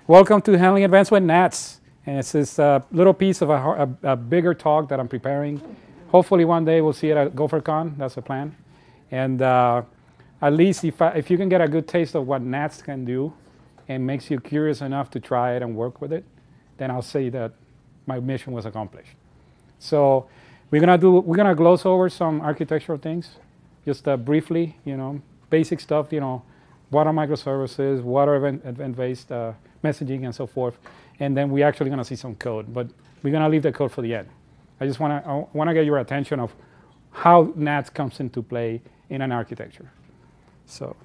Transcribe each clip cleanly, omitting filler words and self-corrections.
Welcome to Handling Advanced with NATS. And it's this little piece of a bigger talk that I'm preparing. Hopefully one day we'll see it at GopherCon. That's the plan. And at least if you can get a good taste of what NATS can do and makes you curious enough to try it and work with it, then I'll say that my mission was accomplished. So we're gonna gloss over some architectural things, just briefly, basic stuff, what are microservices, what are event-based messaging, and so forth. And then we're actually going to see some code, but we're going to leave the code for the end. I just want to get your attention of how NATS comes into play in an architecture. So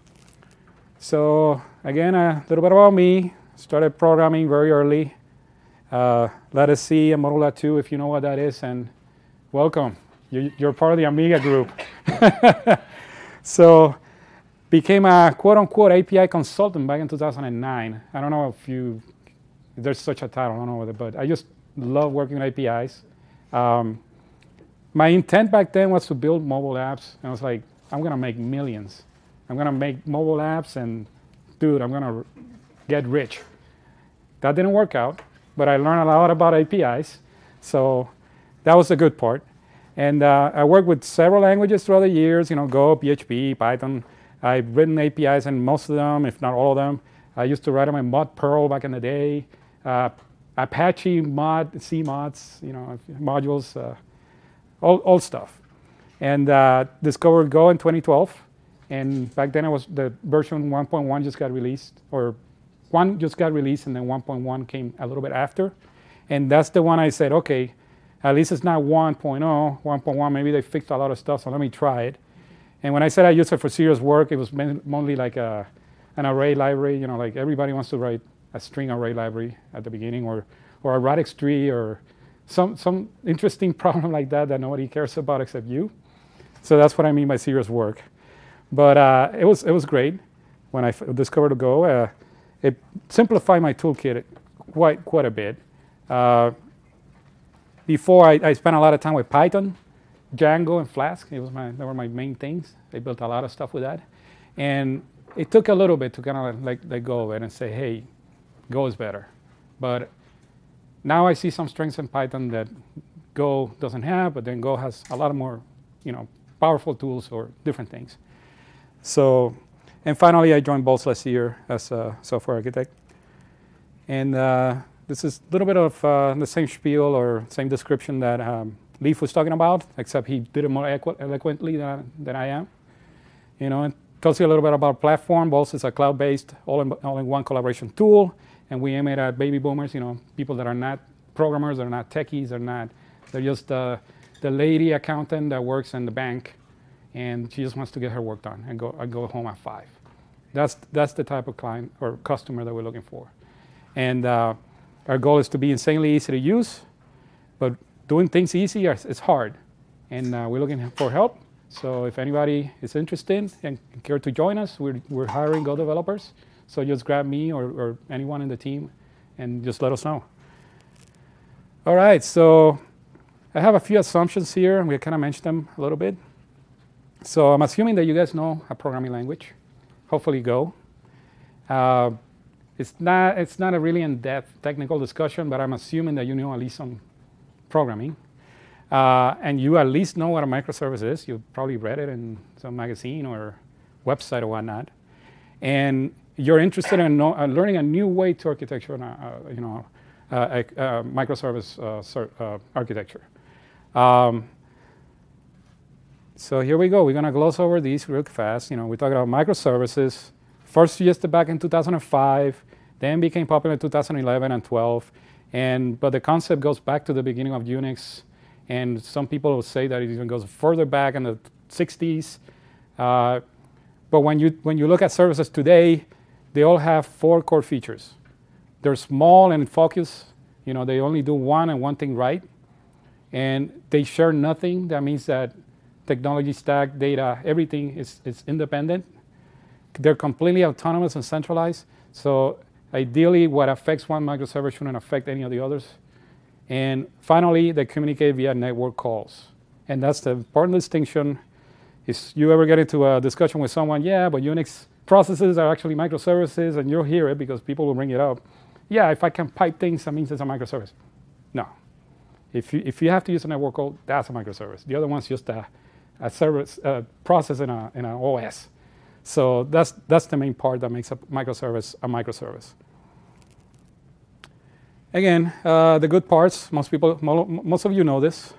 again, a little bit about me. Started programming very early. Let us see and Modula 2 if you know what that is, and welcome. You're part of the Amiga group. So became a quote-unquote API consultant back in 2009. I don't know if there's such a title, I don't know whether, but I just love working with APIs. My intent back then was to build mobile apps, and I was like, I'm going to make millions. I'm going to make mobile apps, and dude, I'm going to get rich. That didn't work out, but I learned a lot about APIs, so that was the good part. And I worked with several languages throughout the years, Go, PHP, Python. I've written APIs in most of them, if not all of them. I used to write them in mod Perl back in the day. Apache mod, C mods, modules, all stuff. And discovered Go in 2012. And back then the version 1.1 just got released, or 1 just got released, and then 1.1 came a little bit after. And that's the one I said, okay, at least it's not 1.0, 1.1, maybe they fixed a lot of stuff, so let me try it. And when I said I used it for serious work, it was mainly like an array library. Like everybody wants to write a string array library at the beginning, or a radix tree, or some interesting problem like that nobody cares about except you. So that's what I mean by serious work. But it was great when I discovered Go. It simplified my toolkit quite a bit. Before I spent a lot of time with Python, Django, and Flask. They were my main things. They built a lot of stuff with that. And it took a little bit to kind of let go of it and say, hey, Go is better. But now I see some strengths in Python that Go doesn't have, but then Go has a lot of more powerful tools or different things. So, and finally, I joined Bolste last year as a software architect. And this is a little bit of the same spiel or same description that Leaf was talking about, except he did it more eloquently than I am. It tells you a little bit about platform. Bolste is a cloud-based, all-in-one collaboration tool, and we aim it at baby boomers, people that are not programmers, they're not techies, they're just the lady accountant that works in the bank, and she just wants to get her work done and go home at 5. That's the type of client or customer that we're looking for. And our goal is to be insanely easy to use, but doing things easy is hard, and we're looking for help. So if anybody is interested and care to join us, we're hiring Go developers. So just grab me or anyone in the team and just let us know. All right, so I have a few assumptions here, and we kind of mentioned them a little bit. So I'm assuming that you guys know a programming language, hopefully Go. It's not a really in-depth technical discussion, but I'm assuming that you know at least some programming. And you at least know what a microservice is. You've probably read it in some magazine or website or whatnot. And you're interested in learning a new way to architecture, microservice architecture. So here we go. We're going to gloss over these real fast. We're talking about microservices. First suggested back in 2005, then became popular in 2011 and 12. But the concept goes back to the beginning of Unix. And some people will say that it even goes further back in the 60s. But when you look at services today, they all have 4 core features. They're small and focused. They only do one thing right. And they share nothing. That means that technology stack, data, everything is independent. They're completely autonomous and centralized. So ideally, what affects one microservice shouldn't affect any of the others. And finally, they communicate via network calls. And that's the important distinction. If you ever get into a discussion with someone, yeah, but Unix processes are actually microservices, and you'll hear it because people will bring it up. yeah, if I can pipe things, that means it's a microservice. No. If you have to use a network code, that's a microservice. The other one's just a service process in an OS. So that's the main part that makes a microservice a microservice. Again, the good parts, most of you know this.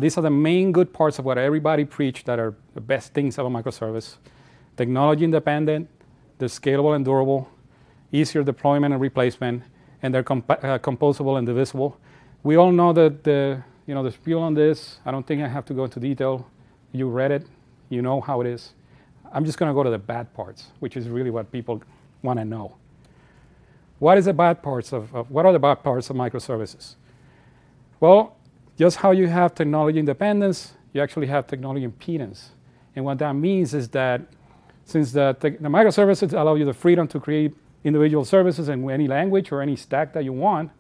These are the main good parts of what everybody preached that are the best things of a microservice. Technology independent, they're scalable and durable, easier deployment and replacement, and they're composable and divisible. We all know that the spiel on this. I don't think I have to go into detail. You read it. You know how it is. I'm just going to go to the bad parts, which is really what people want to know. What are the bad parts of microservices? Well, just how you have technology independence, you actually have technology impedance. And what that means is that since the microservices allow you the freedom to create individual services in any language or any stack that you want,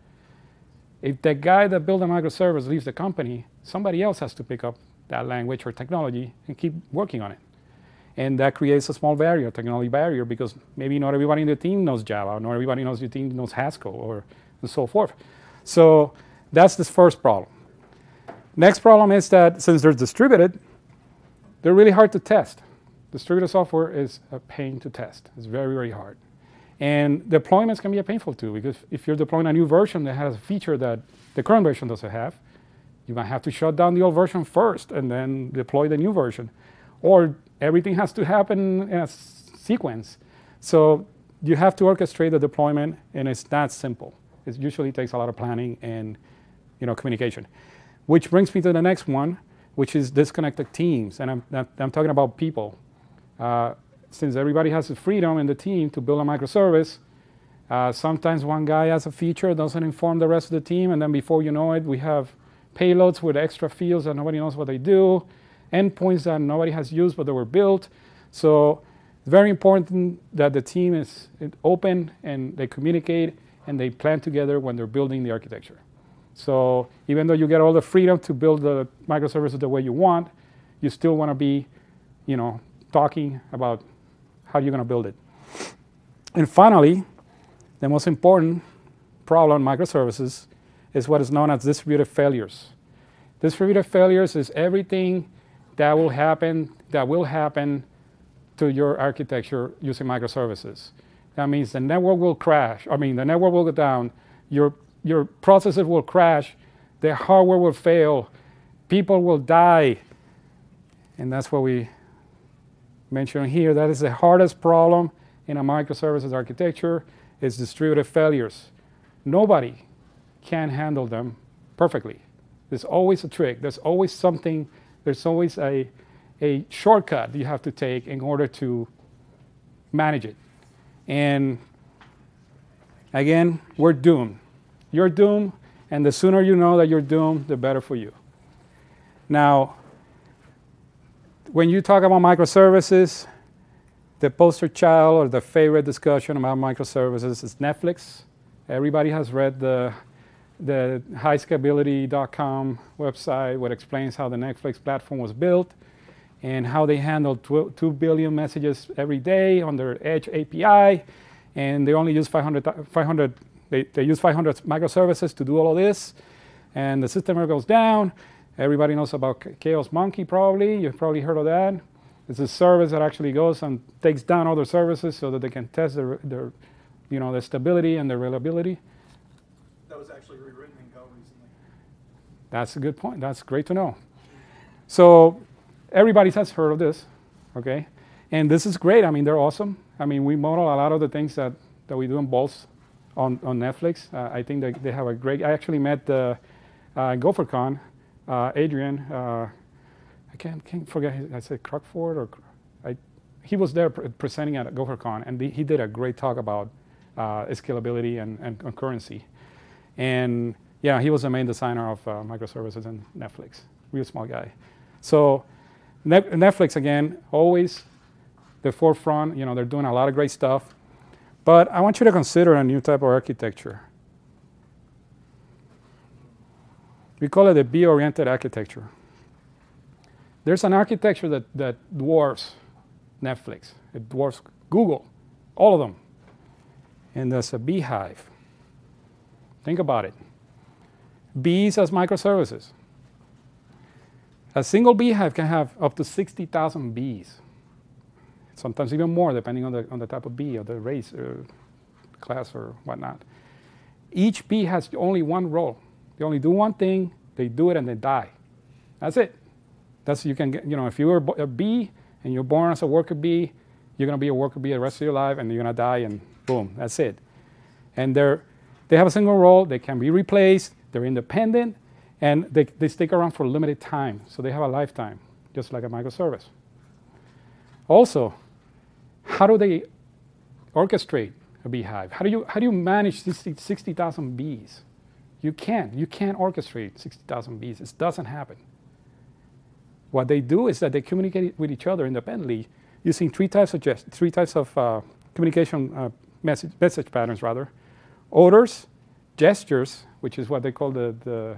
if the guy that built a microservice leaves the company, somebody else has to pick up that language or technology and keep working on it. And that creates a small barrier, technology barrier, because maybe not everybody in the team knows Java, not everybody knows your team knows Haskell, or and so forth. So that's the first problem. Next problem is that since they're distributed, they're really hard to test. Distributed software is a pain to test. It's very, very hard. And deployments can be painful too, because if you're deploying a new version that has a feature that the current version doesn't have, you might have to shut down the old version first and then deploy the new version. Or everything has to happen in a sequence. So you have to orchestrate the deployment, and it's not simple. It usually takes a lot of planning and communication. Which brings me to the next one, which is disconnected teams. And I'm talking about people. Since everybody has the freedom in the team to build a microservice, sometimes one guy has a feature, doesn't inform the rest of the team, and then before you know it, we have payloads with extra fields that nobody knows what they do, endpoints that nobody has used but they were built. So it's very important that the team is open and they communicate and they plan together when they're building the architecture. So even though you get all the freedom to build the microservices the way you want, you still want to be, talking about how you're going to build it. And finally, the most important problem in microservices is what is known as distributed failures. Distributed failures is everything that will happen to your architecture using microservices. That means the network will crash. The network will go down. Your processor will crash. The hardware will fail. People will die. And that's what we mentioned here. That is the hardest problem in a microservices architecture, is distributed failures. Nobody can handle them perfectly. There's always a trick. There's always something. There's always a shortcut you have to take in order to manage it. And again, we're doomed. You're doomed, and the sooner you know that you're doomed, the better for you. Now, when you talk about microservices, the poster child or the favorite discussion about microservices is Netflix. Everybody has read the highscalability.com website, which explains how the Netflix platform was built and how they handled 2 billion messages every day on their Edge API, and they only use 500 they use 500 microservices to do all of this, and the system goes down. Everybody knows about Chaos Monkey, probably. You've probably heard of that. It's a service that actually goes and takes down other services so that they can test their stability and their reliability. That was actually rewritten in Go recently. That's a good point. That's great to know. So everybody has heard of this, okay? And this is great. They're awesome. We model a lot of the things that we do in Bolste on Netflix. I think they have a great. I actually met GopherCon. Adrian, I can't forget. I said Crockford, he was there presenting at GopherCon, and he did a great talk about scalability and concurrency. And yeah, he was the main designer of microservices in Netflix. Real small guy. So Netflix, again, always the forefront. They're doing a lot of great stuff. But I want you to consider a new type of architecture. We call it a B-oriented architecture. There's an architecture that dwarfs Netflix. It dwarfs Google, all of them. And there's a beehive. Think about it. Bees as microservices. A single beehive can have up to 60,000 bees. Sometimes even more, depending on the type of bee or the race or class or whatnot. Each bee has only one role. They only do one thing, they do it and they die. That's it. That's you can get, if you're a bee and you're born as a worker bee, you're going to be a worker bee the rest of your life and you're going to die and boom, that's it. And they have a single role, they can be replaced, they're independent, and they stick around for a limited time. So they have a lifetime, just like a microservice. Also, how do they orchestrate a beehive? How do you manage 60,000 bees? You can't orchestrate 60,000 bees. It doesn't happen. What they do is that they communicate with each other independently using three types of communication message patterns rather. Odors, gestures, which is what they call the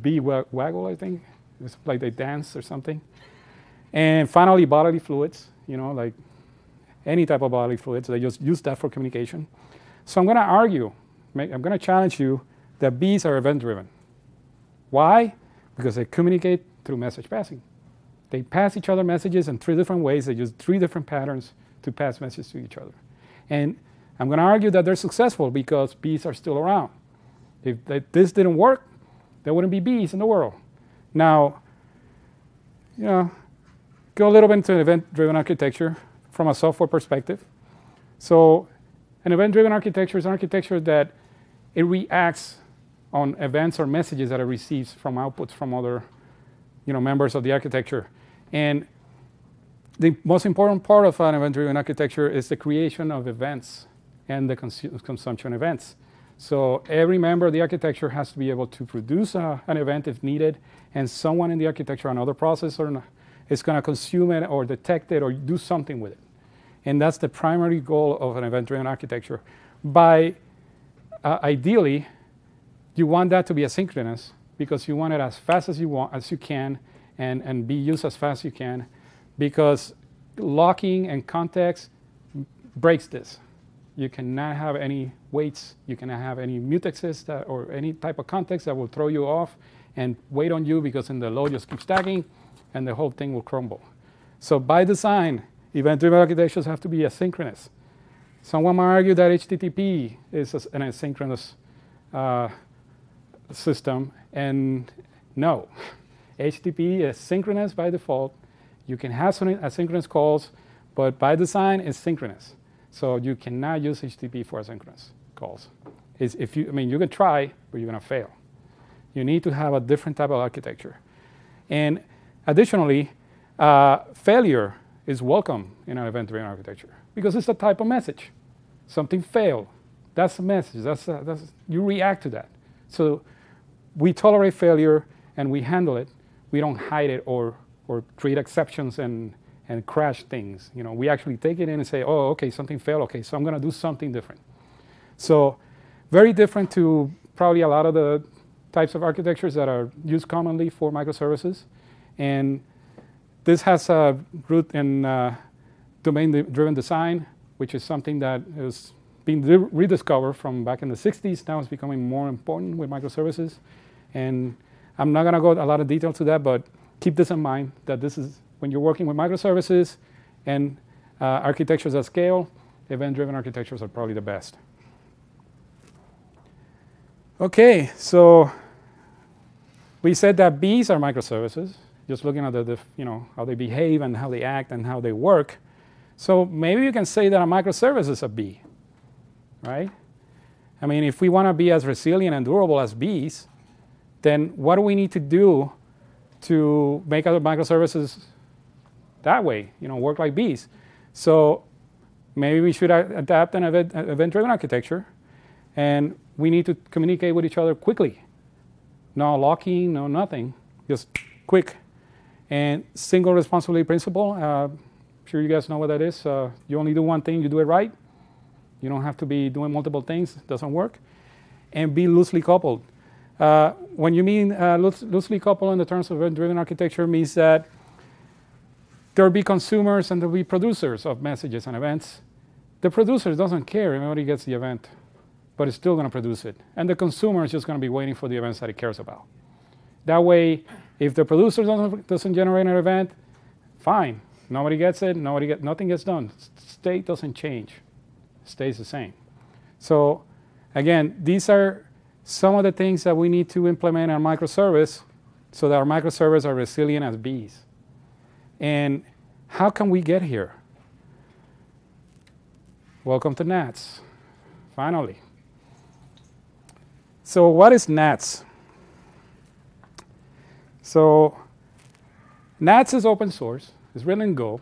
bee waggle, I think. It's like they dance or something. And finally, bodily fluids, like any type of bodily fluids. They just use that for communication. So I'm going to argue, I'm going to challenge you that bees are event-driven. Why? Because they communicate through message passing. They pass each other messages in three different ways. They use three different patterns to pass messages to each other. And I'm going to argue that they're successful because bees are still around. If this didn't work, there wouldn't be bees in the world. Now, go a little bit into event-driven architecture from a software perspective. So an event-driven architecture is an architecture that it reacts on events or messages that it receives from outputs from other members of the architecture. And the most important part of an event-driven architecture is the creation of events and the consumption events. So every member of the architecture has to be able to produce an event if needed, and someone in the architecture, another processor, is going to consume it or detect it or do something with it. And that's the primary goal of an event-driven architecture. Ideally, you want that to be asynchronous because you want it as fast as you can and be used as fast as you can, because locking and context breaks this. You cannot have any waits. You cannot have any mutexes or any type of context that will throw you off and wait on you, because then the load just keeps stacking and the whole thing will crumble. So by design, event-driven architectures have to be asynchronous. Someone might argue that HTTP is an asynchronous system, and no. HTTP is synchronous by default. You can have some asynchronous calls, but by design, it's synchronous. So you cannot use HTTP for asynchronous calls. You can try, but you're going to fail. You need to have a different type of architecture. And additionally, failure is welcome in an event-driven architecture because it's a type of message. Something failed. That's a message. You react to that. So we tolerate failure and we handle it. We don't hide it or create exceptions and crash things. We actually take it in and say, oh, okay, something failed. Okay, so I'm going to do something different. So very different to probably a lot of the types of architectures that are used commonly for microservices. And this has a root in domain-driven design, which is something that is being rediscovered from back in the 60s. Now it's becoming more important with microservices. And I'm not going to go a lot of detail to that, but keep this in mind, that this is when you're working with microservices and architectures at scale, event-driven architectures are probably the best. Okay, so we said that bees are microservices, just looking at how they behave and how they act and how they work. So maybe you can say that a microservice is a bee, right? If we want to be as resilient and durable as bees, then what do we need to do to make other microservices that way, work like bees? So maybe we should adapt an event-driven architecture, and we need to communicate with each other quickly. No locking, no nothing, just quick. And single responsibility principle, I'm sure you guys know what that is. You only do one thing, you do it right. You don't have to be doing multiple things, it doesn't work. And be loosely coupled. When you mean loosely coupled in the terms of event-driven architecture, means that there'll be consumers and there'll be producers of messages and events. The producer doesn't care, everybody gets the event but it's still going to produce it. And the consumer is just going to be waiting for the events that it cares about. That way, if the producer doesn't generate an event, fine. Nobody gets it. Nothing gets done. State doesn't change. It stays the same. So again, these are some of the things that we need to implement in our microservice so that our microservices are resilient as bees. And how can we get here? Welcome to NATS, finally. So what is NATS? So NATS is open source. It's written in Go.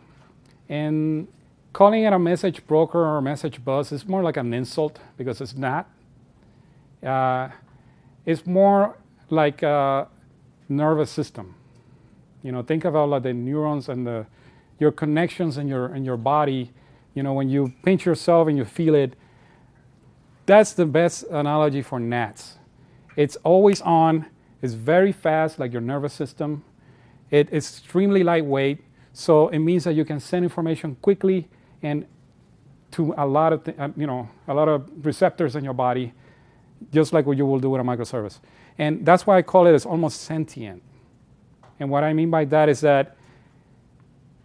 And calling it a message broker or a message bus is more like an insult because it's not. It's more like a nervous system. You know, think about like the neurons and your connections in your body. You know, when you pinch yourself and you feel it, that's the best analogy for NATS. It's always on. It's very fast, like your nervous system. It's extremely lightweight, so it means that you can send information quickly and to a lot of a lot of receptors in your body, just like what you will do with a microservice. And that's why I call it as almost sentient. And what I mean by that is that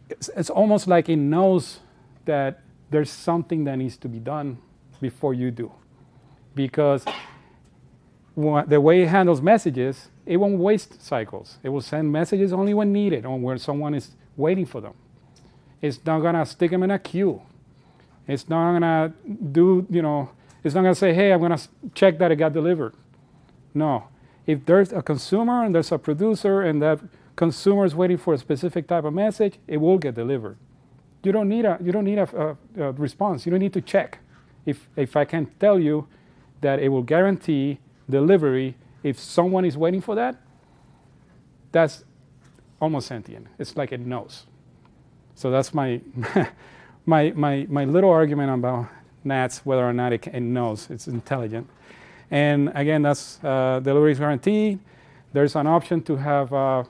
it's almost like it knows that there's something that needs to be done before you do. Because the way it handles messages, it won't waste cycles. It will send messages only when needed or when someone is waiting for them. It's not going to stick them in a queue. It's not going to do, it's not going to say, hey, I'm going to check that it got delivered. No. If there's a consumer and there's a producer and that consumer is waiting for a specific type of message, it will get delivered. You don't need a response. You don't need to check. If I can tell you that it will guarantee delivery, if someone is waiting for that, that's almost sentient. It's like it knows. So that's my my little argument about NATS, whether or not it knows. It's intelligent. And again, that's delivery is guaranteed. There's an option to have a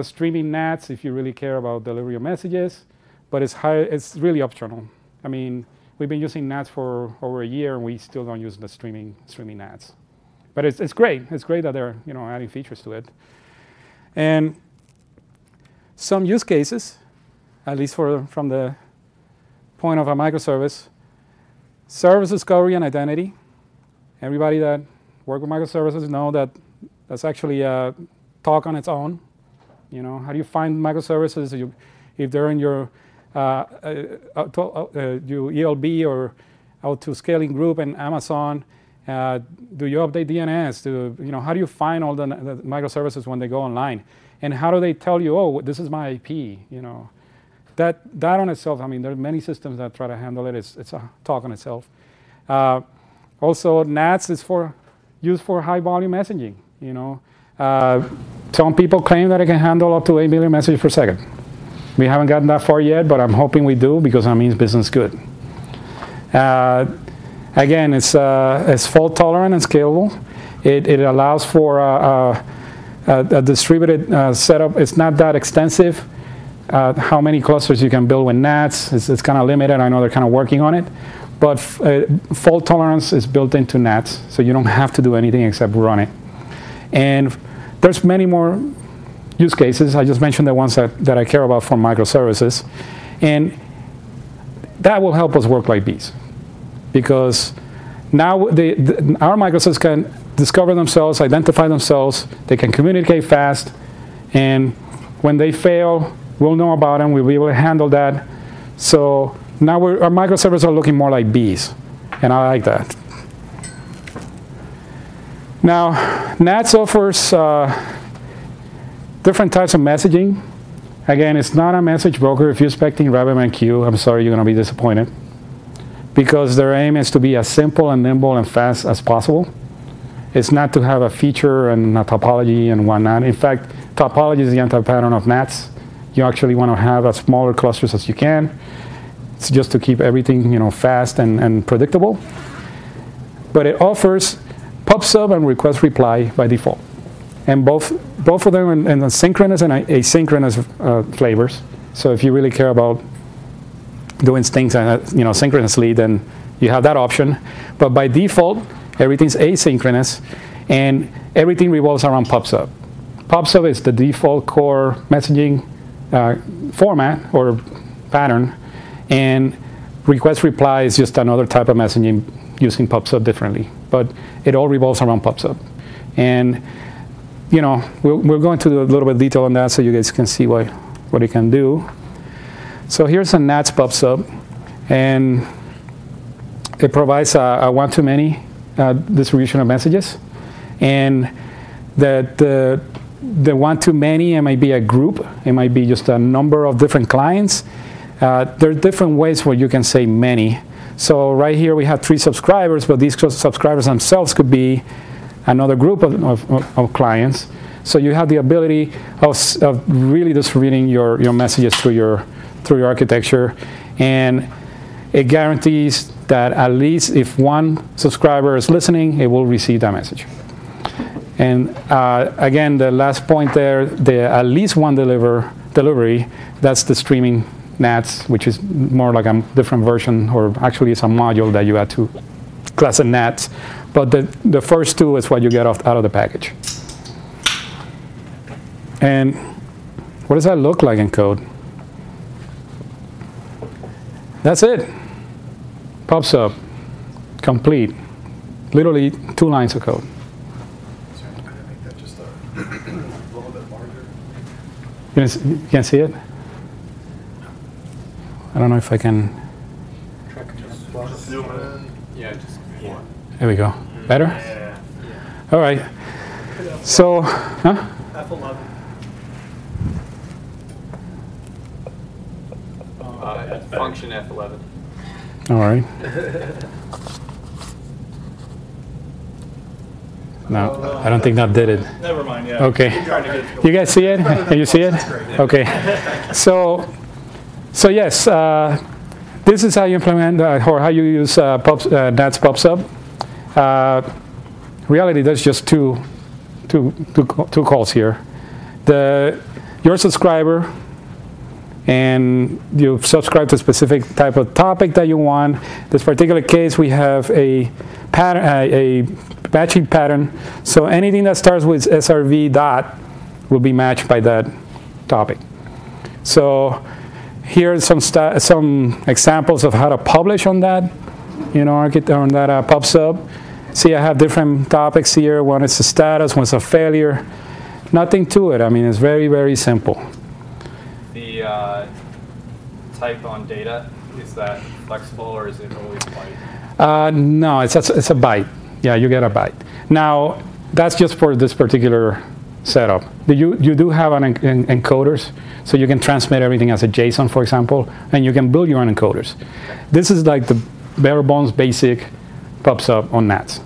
streaming NATS if you really care about delivery of messages, but it's really optional. I mean, we've been using NATS for over a year, and we still don't use the streaming NATS. But it's great. It's great that they're adding features to it. And some use cases, at least from the point of a microservice, service discovery and identity. Everybody that work with microservices know that that's actually a talk on its own. How do you find microservices if they're in your ELB or auto-scaling group in Amazon? Do you update DNS? How do you find all the microservices when they go online? And how do they tell you, oh, this is my IP? That on itself, I mean, there are many systems that try to handle it. It's a talk on itself. Also, NATS is used for high volume messaging. Some people claim that it can handle up to 8 million messages per second. We haven't gotten that far yet, but I'm hoping we do because that means business good. Again, it's fault tolerant and scalable. It allows for a distributed setup. It's not that extensive. How many clusters you can build with NATS, it's kind of limited. I know they're kind of working on it. But fault tolerance is built into NATS, so you don't have to do anything except run it. And there's many more use cases. I just mentioned the ones that I care about for microservices. And that will help us work like bees. Because now our microservices can discover themselves, identify themselves, they can communicate fast, and when they fail, we'll know about them, we'll be able to handle that. So now our microservices are looking more like bees, and I like that. Now, NATS offers different types of messaging. Again, it's not a message broker. If you're expecting RabbitMQ, I'm sorry, you're going to be disappointed. Because their aim is to be as simple and nimble and fast as possible. It's not to have a feature and a topology and whatnot. In fact, topology is the anti-pattern of NATS. You actually want to have as smaller clusters as you can. It's just to keep everything fast and predictable. But it offers pub/sub and request reply by default. And both of them in synchronous and asynchronous flavors. So if you really care about doing things synchronously, then you have that option. But by default, everything's asynchronous, and everything revolves around PubSub. PubSub is the default core messaging format or pattern, and request reply is just another type of messaging using PubSub differently, but it all revolves around PubSub. And we're going to do a little bit of detail on that so you guys can see what it can do. So here's a NATS PubSub, and it provides a one-to-many distribution of messages, and the one-to-many, it might be a group, it might be just a number of different clients. There are different ways where you can say many. So right here we have 3 subscribers, but these subscribers themselves could be another group of clients. So you have the ability of really distributing your messages through your architecture, and it guarantees that at least if one subscriber is listening, it will receive that message. And again, the last point there, the at least one delivery, that's the streaming NATS, which is more like a different version, or actually it's a module that you add to class of NATS. But the first 2 is what you get out of the package. And what does that look like in code? That's it. PubSub, complete. Literally 2 lines of code. Sorry, I'm going to make that just a little bit larger. You can't see it? I don't know if I can. Just zoom in. Yeah, just one. There we go. Better? Yeah. All right. So, huh? F11. Function F11. All right. No, I don't think that did it. Never mind, yeah. Okay. I'm trying to get it to You guys see it? Can you see it? Okay. So yes, this is how you implement or how you use NATS PubSub. Reality, there's just two calls here. Your subscriber, and you subscribe to a specific type of topic that you want. This particular case, we have a pattern, a matching pattern. So anything that starts with SRV dot will be matched by that topic. So here are some examples of how to publish on that, on that PubSub. See, I have different topics here. One is a status, one's a failure. Nothing to it. I mean, it's very, very simple. The type on data, is that flexible or is it always byte? No, it's a byte. Yeah, you get a byte. Now, that's just for this particular setup. You do have encoders, so you can transmit everything as a JSON, for example, and you can build your own encoders. This is like the bare bones basic PubSub on NATS.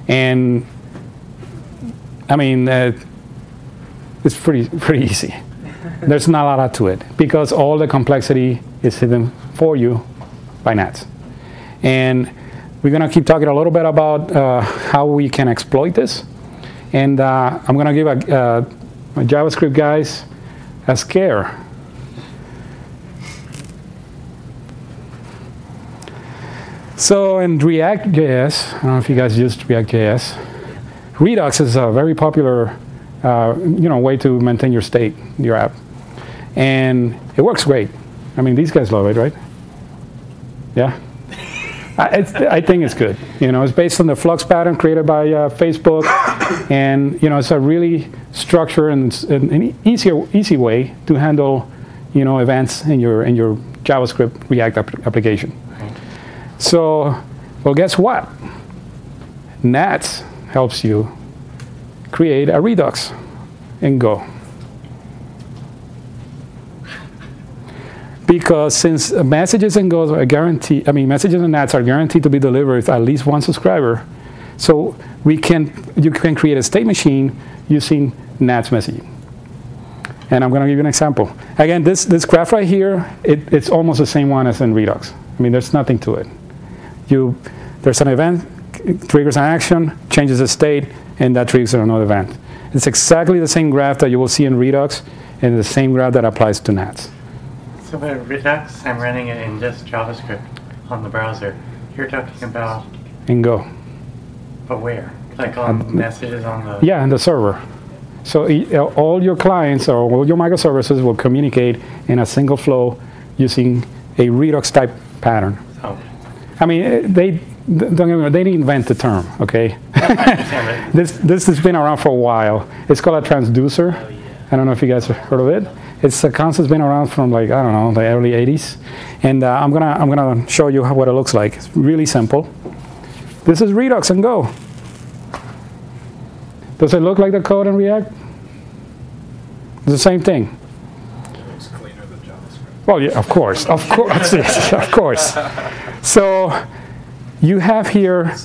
And I mean, it's pretty easy. There's not a lot to it because all the complexity is hidden for you by NATS. And we're going to keep talking a little bit about how we can exploit this. And I'm going to give my JavaScript guys a scare. So in React.js, I don't know if you guys used React.js, Redux is a very popular way to maintain your state, your app. And it works great. I mean, these guys love it, right? Yeah? I think it's good. It's based on the Flux pattern created by Facebook. And, it's a really structured and an easy way to handle, events in your JavaScript React application. So, well, guess what? NATS helps you create a Redux in Go. Because since messages in Go are guaranteed, messages in NATS are guaranteed to be delivered with at least one subscriber, so you can create a state machine using NATS messaging. And I'm going to give you an example. Again, this graph right here, it's almost the same one as in Redux. There's nothing to it. There's an event, it triggers an action, changes the state, and that triggers another event. It's exactly the same graph that you will see in Redux, and the same graph that applies to NATS. So with Redux, I'm running it in just JavaScript on the browser. You're talking about In Go. But where? Like on messages on the... Yeah, in the server. So all your clients or all your microservices will communicate in a single flow using a Redux type pattern. Oh. I mean, they didn't invent the term, okay? This has been around for a while. It's called a transducer. Oh, yeah. I don't know if you guys have heard of it. It's a concept's been around from, like, I don't know, the early 80s. And I'm gonna show you what it looks like. It's really simple. This is Redux and Go. Does it look like the code in React? It's the same thing. It looks cleaner than JavaScript. Well, yeah, of course, yes, of course. So you have here,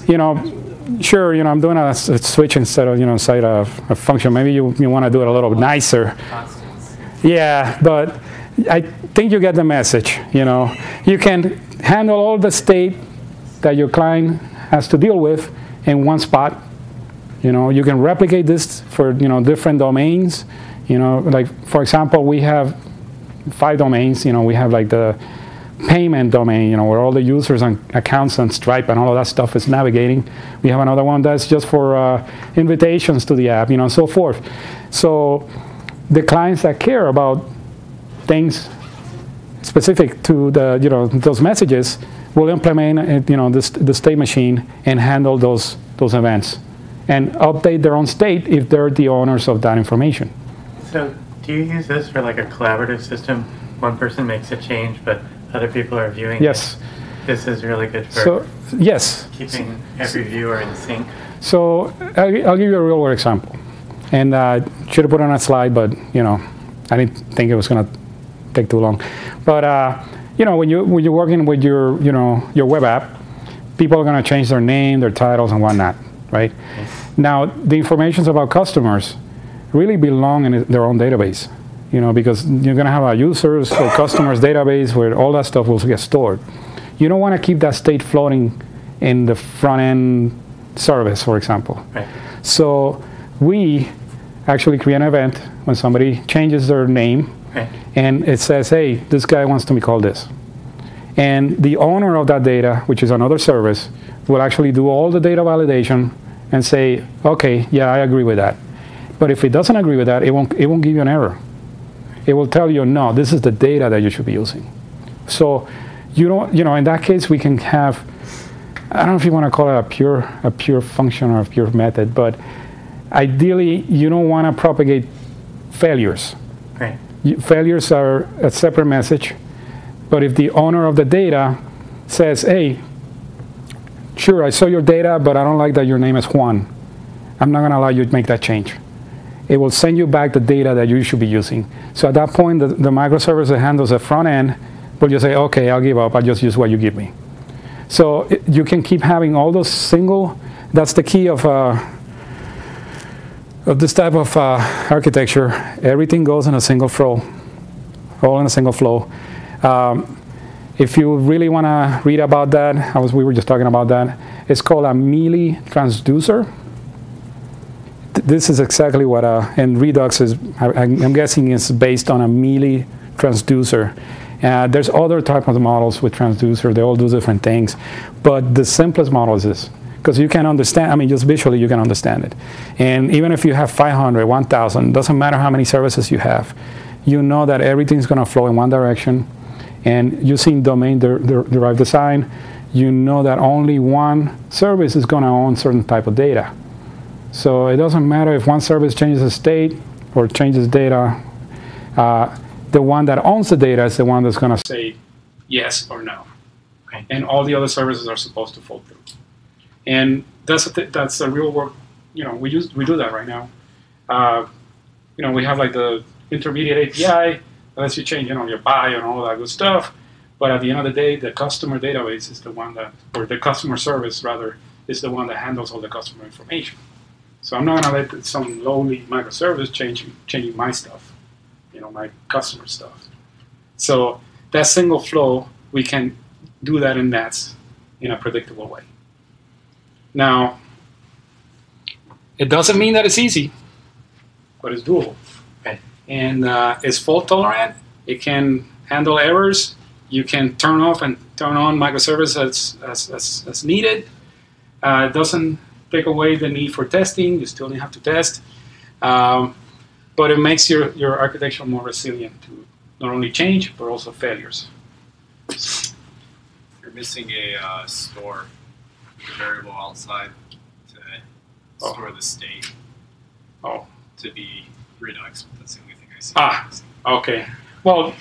sure, I'm doing a switch instead of, inside a function. Maybe you want to do it a little nicer. Constants. Yeah, but I think you get the message. You can handle all the state that your client has to deal with in one spot. You can replicate this for different domains. Like for example, we have 5 domains. We have like the payment domain, where all the users and accounts and Stripe and all of that stuff is navigating. We have another one that's just for invitations to the app, and so forth. So the clients that care about things specific to the those messages will implement the state machine and handle those events and update their own state if they're the owners of that information. So do you use this for like a collaborative system? One person makes a change, but other people are viewing Yes. it. This is really good for yes. keeping every viewer in sync. So I'll give you a real world example. And should have put it on a slide, but I didn't think it was going to take too long. But when you're working with your web app, people are going to change their name, their titles, and whatnot, right? Yes. Now the information about customers really belong in their own database, because you're going to have a users or customers database where all that stuff will get stored. You don't want to keep that state floating in the front end service, for example. Right. So we actually create an event when somebody changes their name, Right. and it says, hey, this guy wants to be called this. And the owner of that data, which is another service, will actually do all the data validation and say, okay, yeah, I agree with that. But if it doesn't agree with that, it won't give you an error. It will tell you, no, this is the data that you should be using. So in that case, we can have, I don't know if you want to call it a pure function or a pure method, but ideally, you don't want to propagate failures. Right. Failures are a separate message, but if the owner of the data says, hey, sure, I saw your data, but I don't like that your name is Juan, I'm not going to allow you to make that change. It will send you back the data that you should be using. So at that point, the microservice that handles the front end will just say, okay, I'll give up, I'll just use what you give me. So you can keep having all those that's the key of this type of architecture. Everything goes in a single flow, all in a single flow. If you really want to read about that, we were just talking about that. It's called a melee transducer. This is exactly what, and Redux is, I'm guessing is based on a melee transducer. There's other types of models with transducer. They all do different things. But the simplest model is this. Because you can understand, just visually you can understand it. And even if you have 500, 1,000, doesn't matter how many services you have, you know that everything's going to flow in one direction. And using domain-derived design, you know that only one service is going to own certain type of data. So it doesn't matter if one service changes the state or changes data. The one that owns the data is the one that's going to say yes or no. Okay. And all the other services are supposed to fall through. And that's the real work. We do that right now. We have like the intermediate API that lets you change, your buy and all that good stuff. But at the end of the day, the customer database is the one or the customer service rather, is the one that handles all the customer information. So I'm not going to let some lowly microservice changing my stuff, my customer stuff. So that single flow, we can do that in NATS in a predictable way. Now, it doesn't mean that it's easy, but it's doable. Okay. And it's fault tolerant. It can handle errors. You can turn off and turn on microservices as needed. It doesn't take away the need for testing. You still have to test. But it makes your architecture more resilient to not only change, but also failures. You're missing a store, a variable outside to store the state to be Redux. That's the only thing I see. Okay. Well,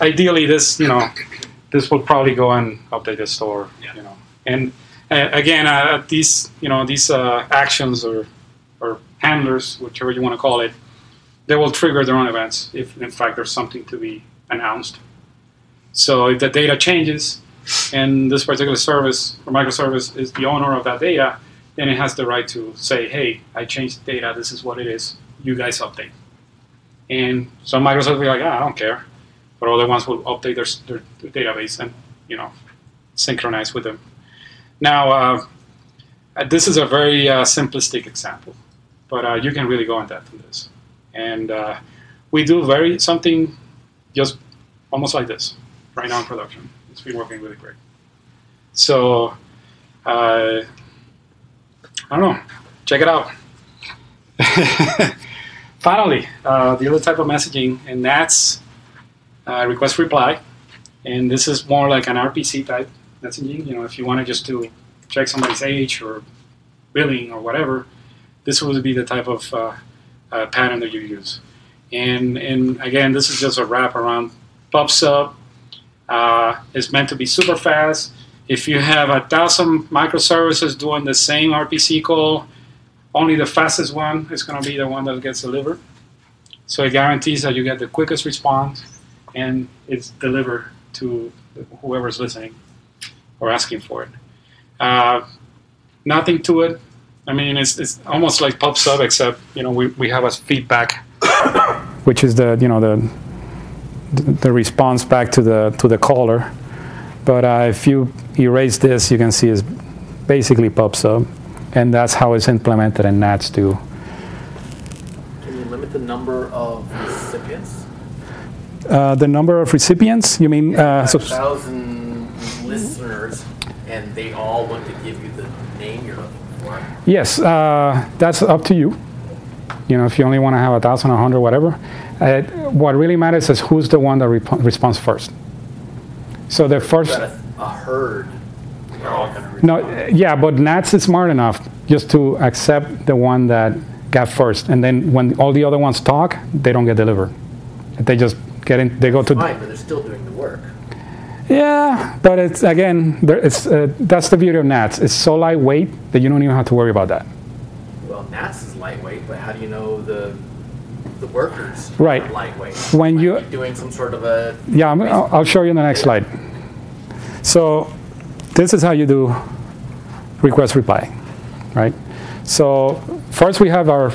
ideally, this will probably go and update the store. Yeah. And again, these actions or handlers, whichever you want to call it, they will trigger their own events if, in fact, there's something to be announced. So if the data changes and this particular service or microservice is the owner of that data, then it has the right to say, hey, I changed the data, this is what it is, you guys update. And some microservices will be like, I don't care. But other ones will update their database and synchronize with them. Now, this is a very simplistic example, but you can really go in depth in this. And we do something just almost like this right now in production. It's been working really great. So, I don't know, check it out. Finally, the other type of messaging in NATS, request reply, and this is more like an RPC type messaging. If you wanted just to check somebody's age or billing or whatever, this would be the type of pattern that you use. And again, this is just a wrap around PubSub. It's meant to be super fast. If you have 1,000 microservices doing the same RPC call, only the fastest one is going to be the one that gets delivered. So it guarantees that you get the quickest response and it's delivered to whoever's listening or asking for it. Nothing to it. I mean, it's almost like PubSub, except we have a feedback, which is the response back to the caller. But if you erase this, you can see it's basically PubSub, and that's how it's implemented in NATS too. Can you limit the number of recipients? The number of recipients? You mean? 1,000 listeners, and they all want to give you the name you're looking for. Yes, that's up to you. If you only want to have 1,000, 100, whatever. What really matters is who's the one that responds first. So the first. A herd. They're all going to respond. No, yeah, but NATS is smart enough just to accept the one that got first, and then when all the other ones talk, they don't get delivered. They just get in. They go to. Fine, but they're still doing the work. Yeah, but it's again, that's the beauty of NATS. It's so lightweight that you don't even have to worry about that. Well, NATS is lightweight, but how do you know the workers right. are lightweight? When you're doing some sort of a... Yeah, I'll show you in the next slide. So this is how you do request reply, right? So first we have our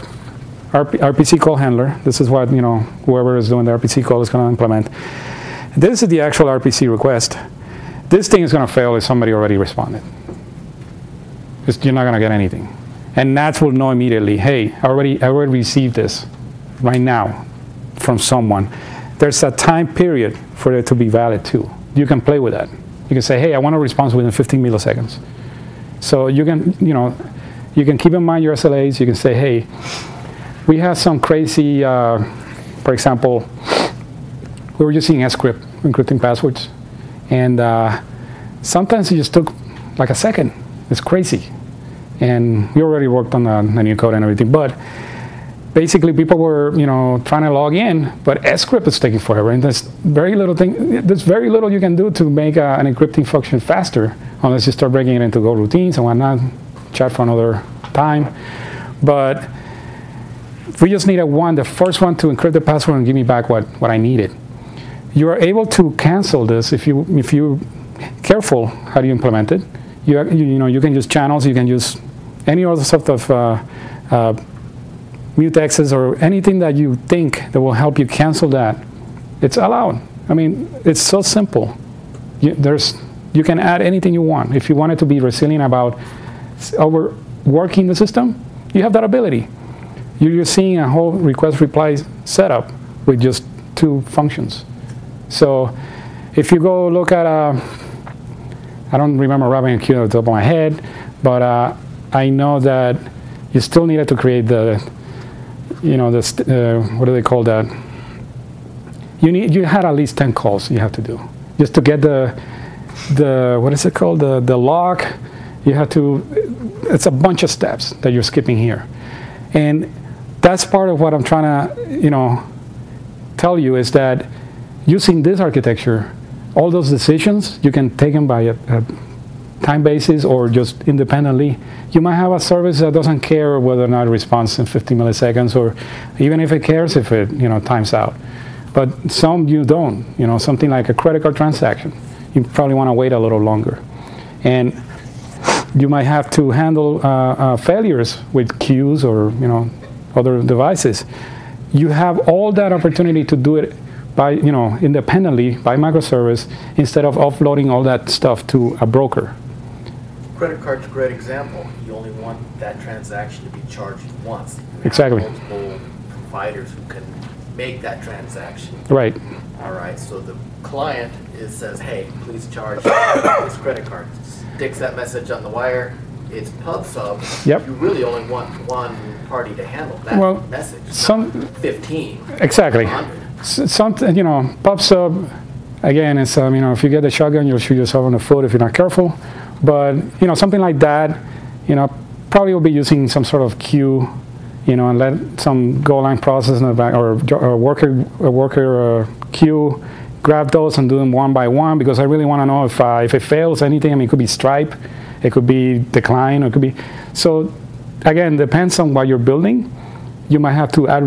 RPC call handler. This is what whoever is doing the RPC call is going to implement. This is the actual RPC request. This thing is going to fail if somebody already responded. You're not going to get anything. And NATS will know immediately, hey, I already received this right now from someone. There's a time period for it to be valid too. You can play with that. You can say, hey, I want a response within 15 milliseconds. So you can, you can keep in mind your SLAs. You can say, hey, we have some crazy, for example, we were using script, encrypting passwords, and sometimes it just took like a second. It's crazy. And we already worked on the new code and everything, but basically people were, trying to log in, but script is taking forever, and there's very little you can do to make an encrypting function faster, unless you start breaking it into Go routines and whatnot. Chat for another time. But we just needed the first one to encrypt the password and give me back what I needed. You are able to cancel this if you're careful how do you implement it. You can use channels, you can use any other sort of mutexes or anything that you think that will help you cancel that. It's allowed. I mean, it's so simple. You can add anything you want. If you want it to be resilient about overworking the system, you have that ability. You're seeing a whole request reply setup with just 2 functions. So if you go look at I don't remember RabbitMQ at the top of my head, but I know that you still needed to create the, what do they call that? You had at least 10 calls you have to do just to get the what is it called, the log. You have to. It's a bunch of steps that you're skipping here, and that's part of what I'm trying to tell you is that using this architecture, all those decisions you can take them by a time basis or just independently. You might have a service that doesn't care whether or not it responds in 50 milliseconds, or even if it cares if it times out. But some you don't. Something like a credit card transaction, you probably want to wait a little longer, and you might have to handle failures with queues or other devices. You have all that opportunity to do it by independently by microservice instead of offloading all that stuff to a broker. Credit card's a great example. You only want that transaction to be charged once. Exactly. Multiple providers who can make that transaction. Right. All right. So the client says, "Hey, please charge this credit card." Sticks that message on the wire. It's pub sub. Yep. You really only want one party to handle that message. Some 15. Exactly. 100. Something pub sub. Again, it's if you get the shotgun, you'll shoot yourself in the foot if you're not careful. But something like that, probably will be using some sort of queue, and let some Golang process in the back or a worker queue grab those and do them one by one, because I really want to know if it fails anything. It could be stripe, it could be decline, or it could be. So again, depends on what you're building. You might have to add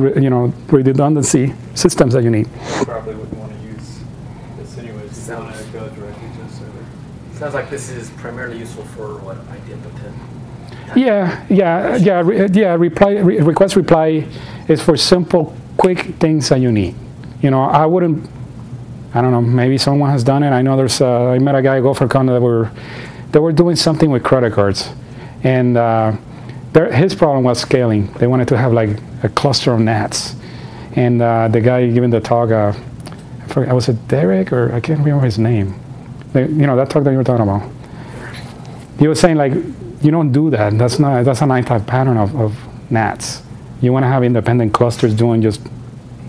redundancy systems that you need. You probably wouldn't want to use this anyways. You want to go directly to the server. Sounds like this is primarily useful for what idempotent. Request reply is for simple, quick things that you need. I don't know. Maybe someone has done it. I know there's. I met a guy at GopherCon that were doing something with credit cards, and his problem was scaling. They wanted to have like a cluster of NATS, and the guy giving the talk, was it Derek or I can't remember his name. That talk that you were talking about. He was saying like, you don't do that. That's a 9-type pattern of NATS. You want to have independent clusters doing just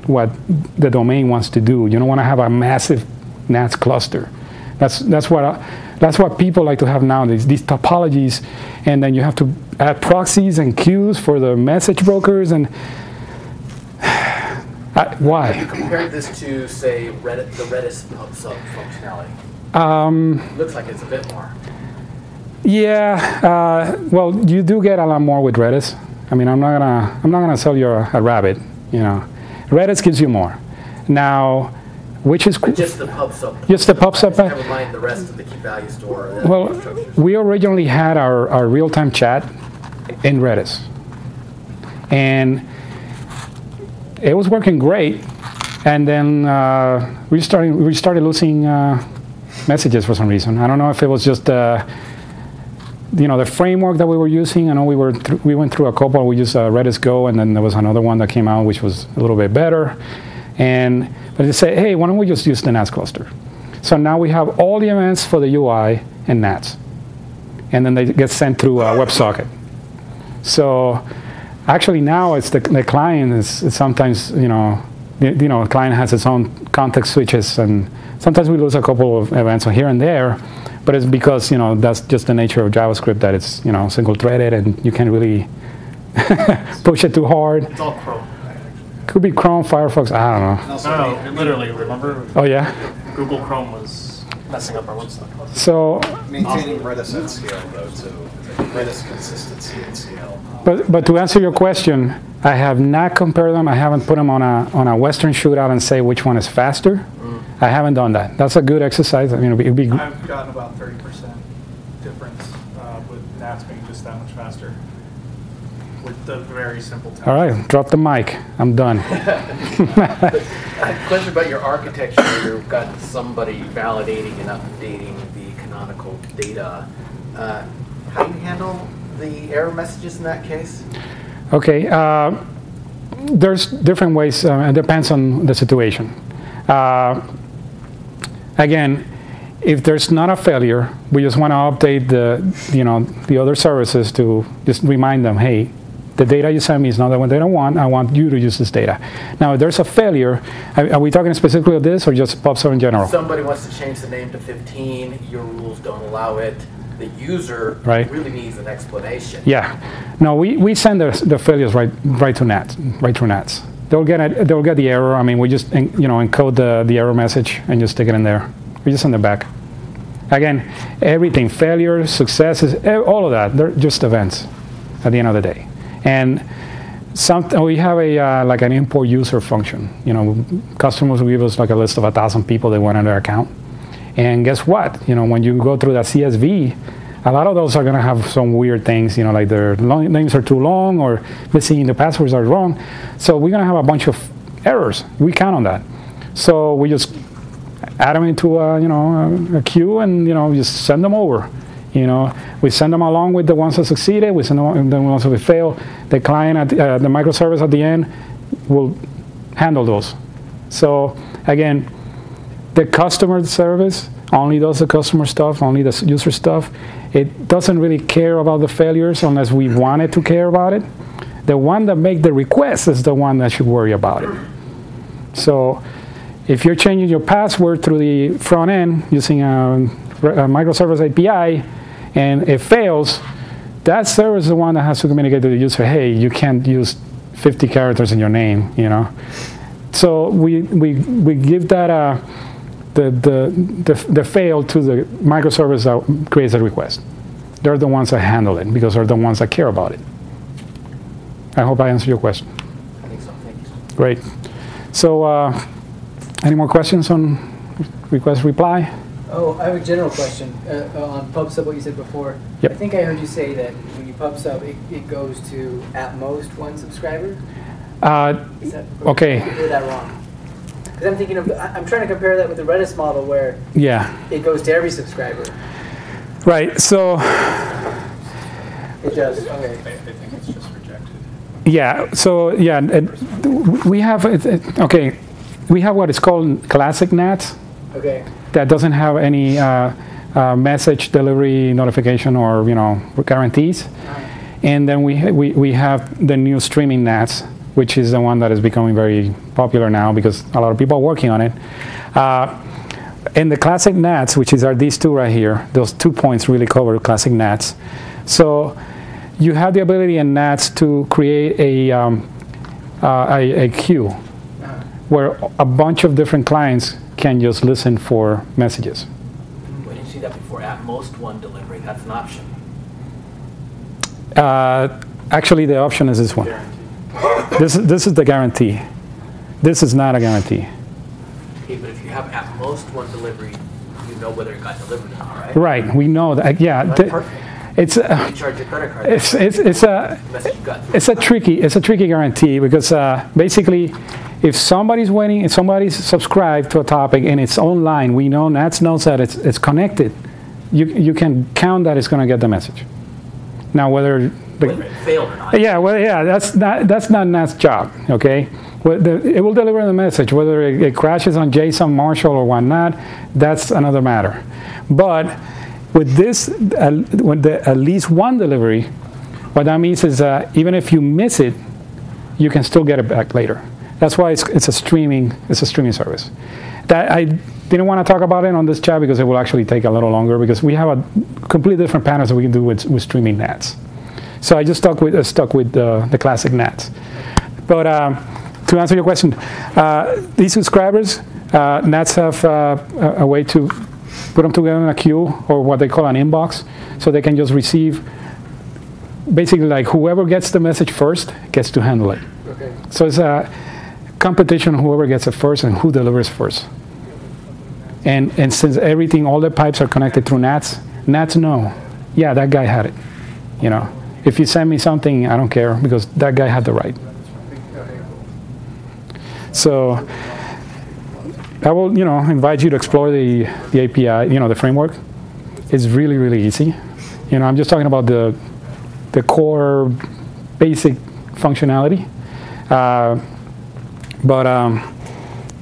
what the domain wants to do. You don't want to have a massive NATS cluster. That's what people like to have now, these topologies, and then you have to add proxies and queues for the message brokers, and why? Have you compared this to, say, the Redis pub sub functionality? Looks like it's a bit more. Yeah, well, you do get a lot more with Redis. I mean, I'm not gonna sell you a rabbit. Redis gives you more. Now, which is but just the pub sub. Just the pub sub. Never mind the rest of the key value store. Well, we originally had our real-time chat in Redis, and it was working great. And then we started losing messages for some reason. I don't know if it was just the framework that we were using. I know we went through a couple. We used Redis Go, and then there was another one that came out which was a little bit better. But they say, hey, why don't we just use the NATS cluster? So now we have all the events for the UI in NATS, and then they get sent through WebSocket. So actually now it's the client is sometimes the client has its own context switches, and sometimes we lose a couple of events here and there. But it's because that's just the nature of JavaScript, that it's single-threaded and you can't really push it too hard. It's all Chrome. Could be Chrome, Firefox, I don't know. No, literally, remember? Oh yeah. Google Chrome was messing up our website. So maintaining Redis at scale, though, so Redis consistency at scale. But to answer your question, I have not compared them. I haven't put them on a Western shootout and say which one is faster. I haven't done that. That's a good exercise. I mean, it'd be I've gotten about 30% difference with NATS being just that much faster with the very simple task. All right, drop the mic. I'm done. I have a question about your architecture. You've got somebody validating and updating the canonical data. How do you handle the error messages in that case? Okay, there's different ways. It depends on the situation. Again, if there's not a failure, we just want to update the other services to just remind them, hey, the data you sent me is not the one they don't want. I want you to use this data. Now, if there's a failure, are we talking specifically of this or just PubSub in general? Somebody wants to change the name to 15. Your rules don't allow it. The user really needs an explanation. Yeah. No, we send the failures right to NATS, right through NATS. They'll get the error. I mean, we just encode the error message and just stick it in there. We just send it back. Again, everything, failures, successes, all of that, they're just events at the end of the day. And we have like an import user function. Customers will give us like a list of 1,000 people they want on their account. And guess what? When you go through that CSV, a lot of those are going to have some weird things, like their names are too long or missing the passwords are wrong. So we're going to have a bunch of errors. We count on that. So we just add them into a queue and just send them over. We send them along with the ones that succeeded. We send them the ones that failed. The client, the microservice at the end, will handle those. So again, the customer service only does the customer stuff, only the user stuff. It doesn't really care about the failures unless we want it to care about it. The one that makes the request is the one that should worry about it. So if you're changing your password through the front end using a microservice API and it fails, that service is the one that has to communicate to the user, hey, you can't use 50 characters in your name, So we give that the fail to the microservice that creates a request. They're the ones that handle it because they're the ones that care about it. I hope I answered your question. I think so. Thank you. Great. So any more questions on request reply? Oh, I have a general question on PubSub, what you said before. Yep. I think I heard you say that when you PubSub, it goes to at most one subscriber? Is that, okay. Did I hear that wrong? Because I'm thinking I'm trying to compare that with the Redis model where it goes to every subscriber. Right, so. It does, okay. I think it's just rejected. Yeah, so we have, we have what is called classic NATS. Okay. That doesn't have any message delivery notification or guarantees. And then we have the new streaming NATS, which is the one that is becoming very popular now because a lot of people are working on it. And the classic NATS, which are these two right here, those 2 points really cover classic NATS. So you have the ability in NATS to create a queue where a bunch of different clients can just listen for messages. We didn't see that before. At most one delivery, that's an option. Actually, the option is this one. This is the guarantee. This is not a guarantee. Okay, but if you have at most one delivery, you know whether it got delivered or not, right? Right. We know that. Yeah. That's perfect. It's you charge your credit card. It's a tricky guarantee because basically, if somebody's waiting, if somebody's subscribed to a topic and it's online, we know NATS knows that it's connected. You can count that it's going to get the message. Now whether it failed or not. Yeah, that's not NATS' job. Okay, it will deliver the message whether it crashes on JSON, Marshall, or whatnot. That's another matter. But with this, with at least one delivery, what that means is even if you miss it, you can still get it back later. That's why it's a streaming service. That I didn't want to talk about it on this chat because it will actually take a little longer because we have a completely different patterns that we can do with streaming NATS. So I just stuck with the classic NATS. But to answer your question, these subscribers, NATS have a way to put them together in a queue or what they call an inbox, so they can just receive. Basically, like whoever gets the message first gets to handle it. Okay. So it's a competition, whoever gets it first and who delivers first. And since all the pipes are connected through NATS know, yeah, that guy had it. If you send me something, I don't care because that guy had the right. So I will, invite you to explore the API, the framework. It's really, really easy. I'm just talking about the core basic functionality. But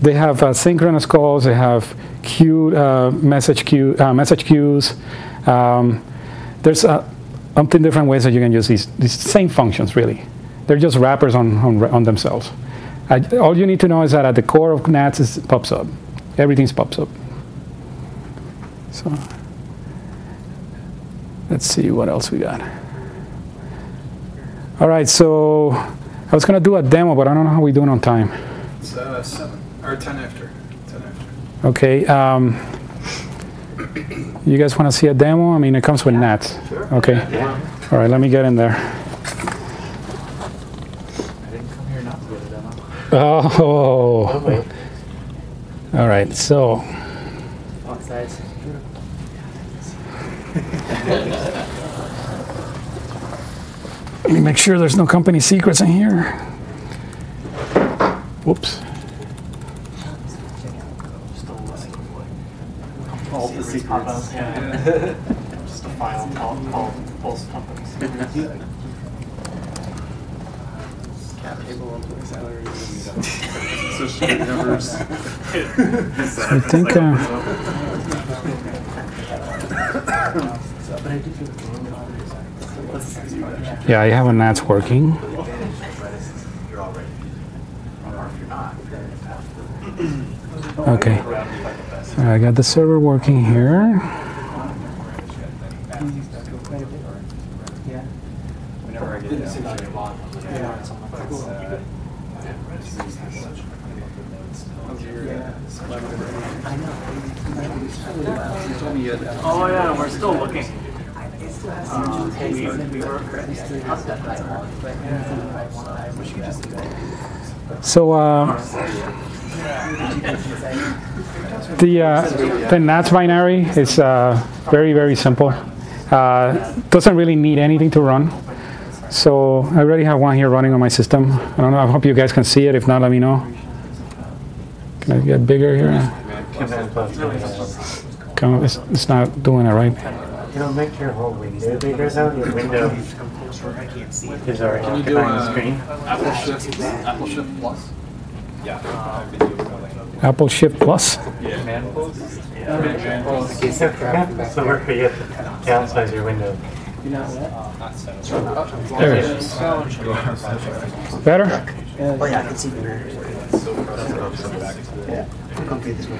they have synchronous calls, they have message queues. There's umpteen different ways that you can use these same functions, really. They're just wrappers on themselves. All you need to know is that at the core of NATS is pops up. Everything pops up. So let's see what else we got. All right, so I was going to do a demo, but I don't know how we're doing on time. It's 7 or 10 after. 10 after. Okay. You guys want to see a demo? I mean, it comes with NATS. Sure. Okay. Yeah. All right, let me get in there. I didn't come here not to get a demo. Oh. All right, so. Font size. Let me make sure there's no company secrets in here. Whoops. All the secrets. Yeah. Just a file called Bolste companies. Cap table, salaries, social security numbers. So I think. Yeah, I have a NATS working. Okay. So I got the server working here. Oh yeah, we're still looking. So the NATS binary is very, very simple. Doesn't really need anything to run. So I already have one here running on my system. I don't know. I hope you guys can see it. If not, let me know. Can I get bigger here? Come on, it's not doing it right. You don't make your whole window bigger though. Your window is already Can you do occupying the screen. Apple Shift Plus? Yeah. Apple Shift Plus. Yeah. So work where you have to downsize your window. There it is. Better? Oh yeah, I can see better. Yeah. Come through this way.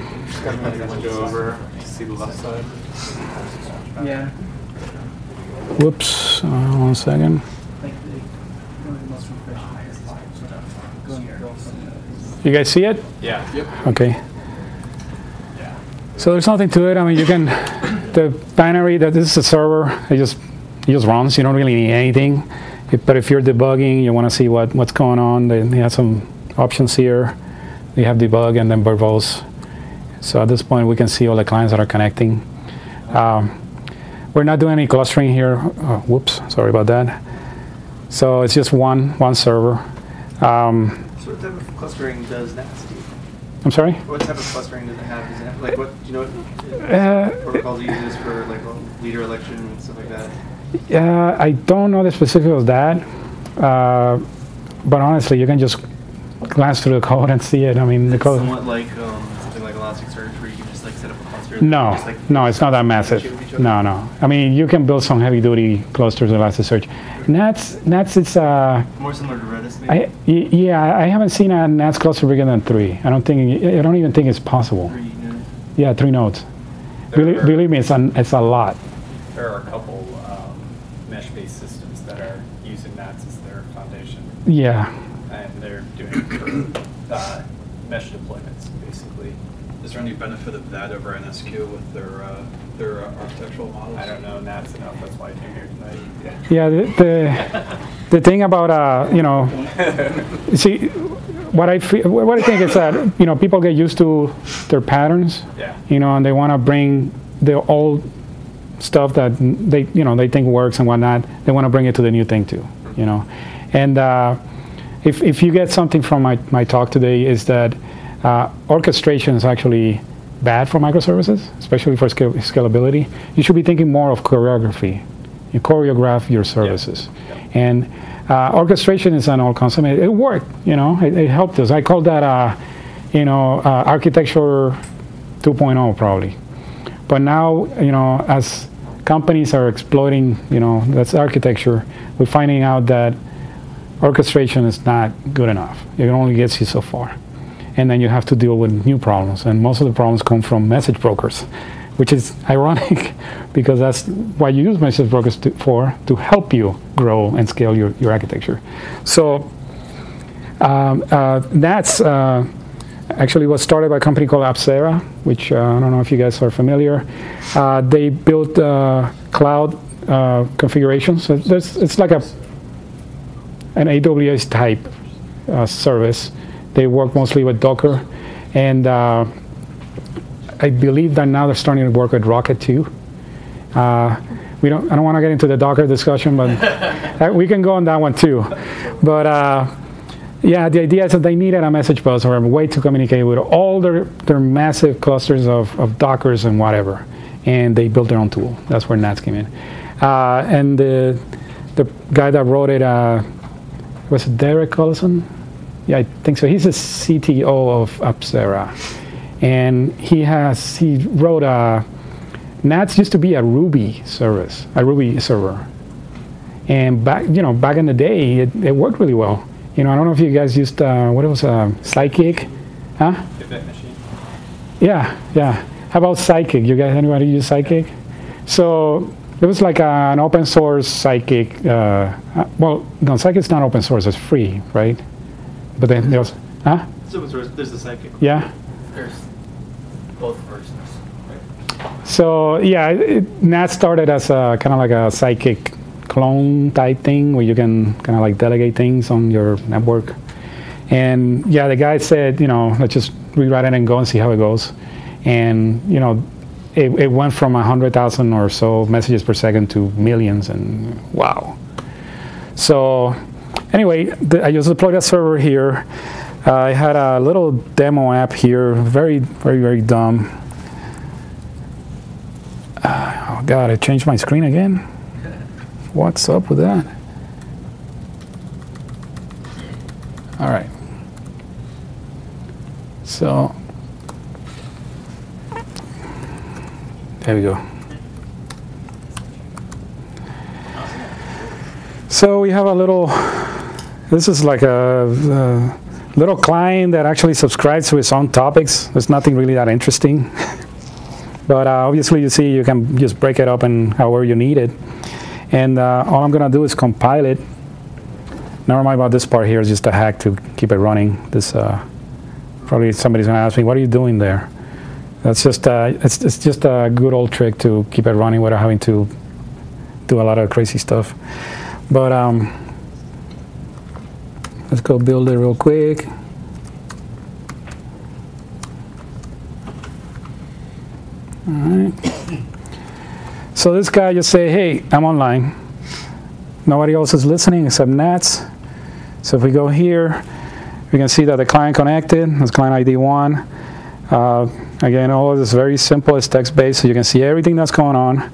Go over, see the left side. Yeah. Whoops. 1 second. You guys see it? Yeah. Yep. Okay. Yeah. So there's nothing to it. I mean, you can, the binary, this is a server. It just runs. You don't really need anything. But if you're debugging, you want to see what's going on. They have some options here. They have debug and then verbose. So at this point, we can see all the clients that are connecting. We're not doing any clustering here. Oh, whoops, sorry about that. So it's just one server. So what type of clustering does NATS do? I'm sorry? What type of clustering does it have? Does it have like what, do you know what protocols it uses for like leader election and stuff like that? I don't know the specifics of that. But honestly, you can just glance through the code and see it. I mean, the code. Somewhat like something like Elasticsearch, where you can just like set up a cluster. No, just, like, no, it's not that massive. No. I mean, you can build some heavy-duty clusters with Elasticsearch. NATS, it's more similar to Redis, maybe. I haven't seen a NATS cluster bigger than 3. I don't even think it's possible. 3 nodes. Yeah, 3 nodes. Believe me, it's a lot. There are a couple mesh-based systems that are using NATS as their foundation. Yeah. And they're doing it for mesh deployments, basically. Is there any benefit of that over NSQ with their architectural models? I don't know NATS enough, that's why I came here tonight. Yeah, the thing about see, what I think is that people get used to their patterns, and they want to bring the old stuff that they think works and whatnot. They want to bring it to the new thing too, and if you get something from my talk today is that orchestration is actually bad for microservices, especially for scalability. You should be thinking more of choreography. You choreograph your services. And orchestration is an old concept. It worked, it helped us. I call that, architecture 2.0 probably. But now, as companies are exploiting, that's architecture, we're finding out that orchestration is not good enough. It only gets you so far. And then you have to deal with new problems. And most of the problems come from message brokers, which is ironic because that's what you use message brokers to help you grow and scale your architecture. So NATS actually was started by a company called Apsera, which I don't know if you guys are familiar. They built cloud configurations. So it's like an AWS type service. They work mostly with Docker, and I believe that now they're starting to work with Rocket too. I don't want to get into the Docker discussion, but we can go on that one too. But yeah, the idea is that they needed a message bus or a way to communicate with all their massive clusters of Dockers and whatever, and they built their own tool. That's where NATS came in. And the guy that wrote it was it Derek Collison? Yeah, I think so. He's the CTO of Apsera, and he wrote NATS used to be a Ruby service, a Ruby server, and back in the day it worked really well. I don't know if you guys used what it was, Sidekick, huh? Event machine. Yeah. How about Sidekick? You guys, anybody use Sidekick? So it was like an open source Sidekick. Well, no, Sidekick's not open source; it's free, right? But then there's, huh? It's open source. There's the Sidekick. Yeah. There's both versions. So yeah, NATS started as a kind of like a Sidekick clone type thing where you can kind of like delegate things on your network. And yeah, the guy said, let's just rewrite it and go and see how it goes. And it went from 100,000 or so messages per second to millions, and wow. So anyway, I just deployed a server here. I had a little demo app here, very, very, very dumb. Oh God, I changed my screen again. What's up with that? All right. So there we go. So we have a little, this is like a little client that actually subscribes to its own topics. There's nothing really that interesting. But obviously you see you can just break it up in however you need it. And all I'm going to do is compile it. Never mind about this part here. It's just a hack to keep it running. This probably somebody's going to ask me, what are you doing there? That's just it's just a good old trick to keep it running without having to do a lot of crazy stuff. But let's go build it real quick. All right. So this guy just say, hey, I'm online. Nobody else is listening except NATS. So if we go here, we can see that the client connected. That's client ID 1. Again, all of this is very simple. It's text-based, so you can see everything that's going on.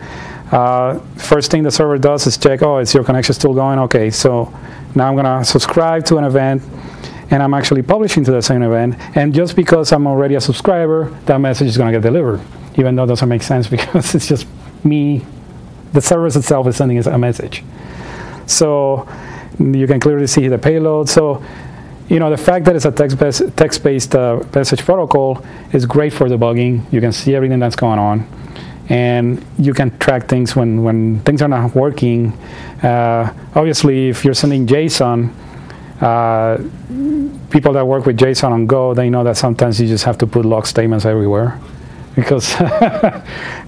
First thing the server does is check, is your connection still going? Okay, so now I'm going to subscribe to an event, and I'm actually publishing to the same event. And just because I'm already a subscriber, that message is going to get delivered, even though it doesn't make sense because it's just me. The service itself is sending us a message. So you can clearly see the payload. So the fact that it's a text-based message protocol is great for debugging. You can see everything that's going on, and you can track things when things are not working. Obviously, if you're sending JSON, people that work with JSON on Go, they know that sometimes you just have to put log statements everywhere because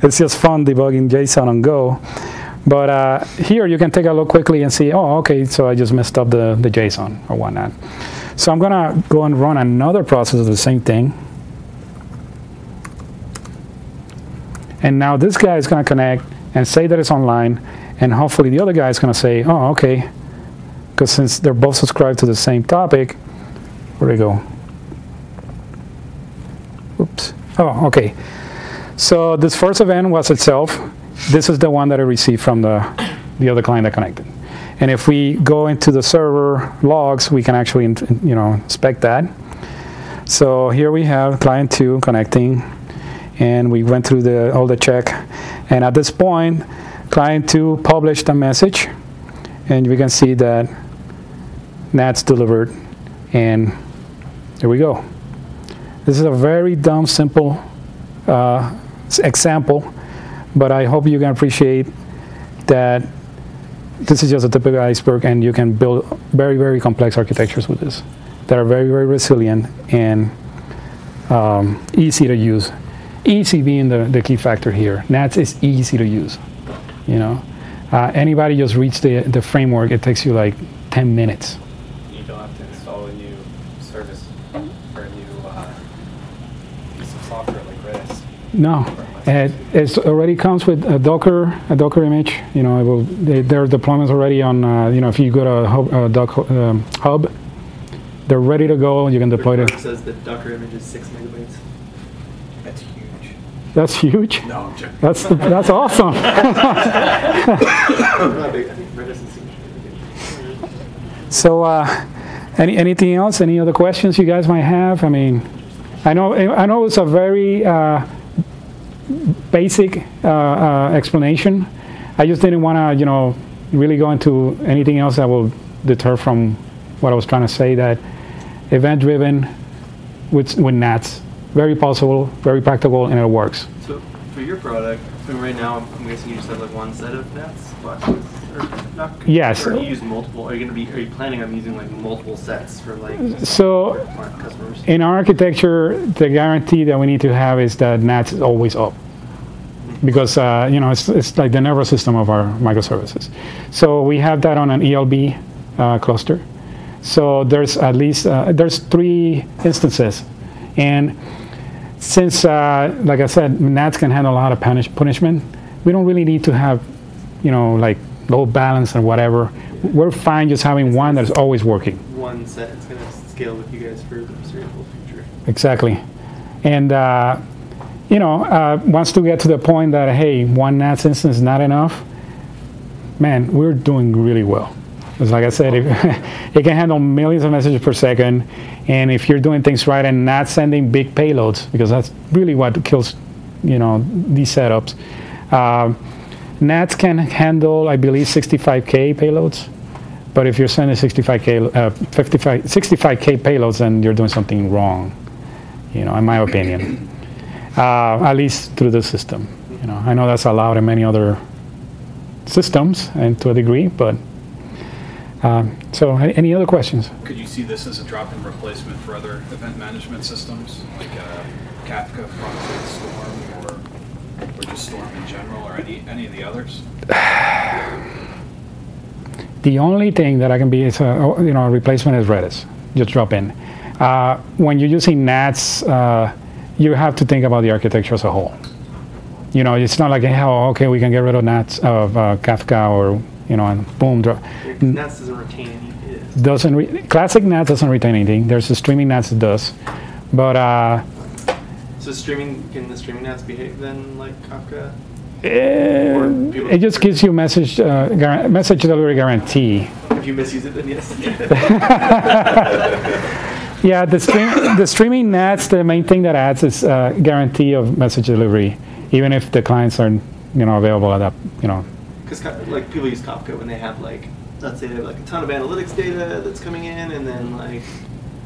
it's just fun debugging JSON on Go. But here you can take a look quickly and see, okay, so I just messed up the JSON or whatnot. So I'm going to go and run another process of the same thing. And now this guy is going to connect and say that it's online, and hopefully the other guy is going to say, okay, because since they're both subscribed to the same topic, where'd it go? Oops. Okay. So this first event was itself. This is the one that I received from the other client that connected. And if we go into the server logs, we can actually inspect that. So here we have client 2 connecting, and we went through all the check. And at this point, client 2 published a message, and we can see that NATS delivered, and there we go. This is a very dumb, simple example, but I hope you can appreciate that this is just a tip of the iceberg, and you can build very, very complex architectures with this that are very, very resilient and easy to use. Easy being the key factor here. NATS is easy to use. You know, anybody just reads the framework, it takes you like 10 minutes. You don't have to install a new service or a new piece of software like Redis. No, it already comes with a Docker image. You know, there are deployments already on. You know, if you go to Hub, they're ready to go. You can deploy it. It says the Docker image is 6 megabytes. That's huge. That's huge. No, I'm joking. That's awesome. Not big. I think Redis is significant. So, anything else? Any other questions you guys might have? I mean, I know it's a very basic explanation. I just didn't want to, you know, really go into anything else that will deter from what I was trying to say. That event-driven with NATS, very possible, very practical, and it works. So for your product, so right now, I'm guessing you just have like one set of NATS boxes, or not? Yes. Or do you use multiple? Are you planning on using like multiple sets for like customers? In our architecture, the guarantee that we need to have is that NATS is always up, because you know, it's like the nervous system of our microservices. So we have that on an ELB cluster. So there's at least there's 3 instances, and since like I said, NATS can handle a lot of punishment, we don't really need to have, you know, like load balance and whatever. We're fine just having one that's always working. One set, it's going to scale with you guys for the foreseeable future. Exactly. And you know, once we get to the point that, hey, one NATS instance is not enough, man, we're doing really well. Because like I said, it can handle millions of messages per second, and if you're doing things right and not sending big payloads, because that's really what kills, you know, these setups. NATS can handle, I believe, 65K payloads, but if you're sending 65K payloads, then you're doing something wrong, you know, in my opinion. At least through the system. You know, I know that's allowed in many other systems, and to a degree, but. So, any other questions? Could you see this as a drop-in replacement for other event management systems, like Kafka, Fronted, Storm, or just Storm in general, or any of the others? The only thing that I can be is you know, a replacement is Redis. Just drop in. When you're using NATS, you have to think about the architecture as a whole. You know, it's not like, oh, okay, we can get rid of NATS of Kafka, or you know, and boom, drop. NATS doesn't retain anything. Classic NATS doesn't retain anything. There's a streaming NATS that does, but. So can the streaming NATS behave then like Kafka? It just gives you message delivery guarantee. If you misuse it, then yes. Yeah, the streaming NATS, the main thing that adds is guarantee of message delivery, even if the clients aren't, you know, available at that, you know. Because like people use Kafka when they have like, let's say they have like a ton of analytics data that's coming in, and then like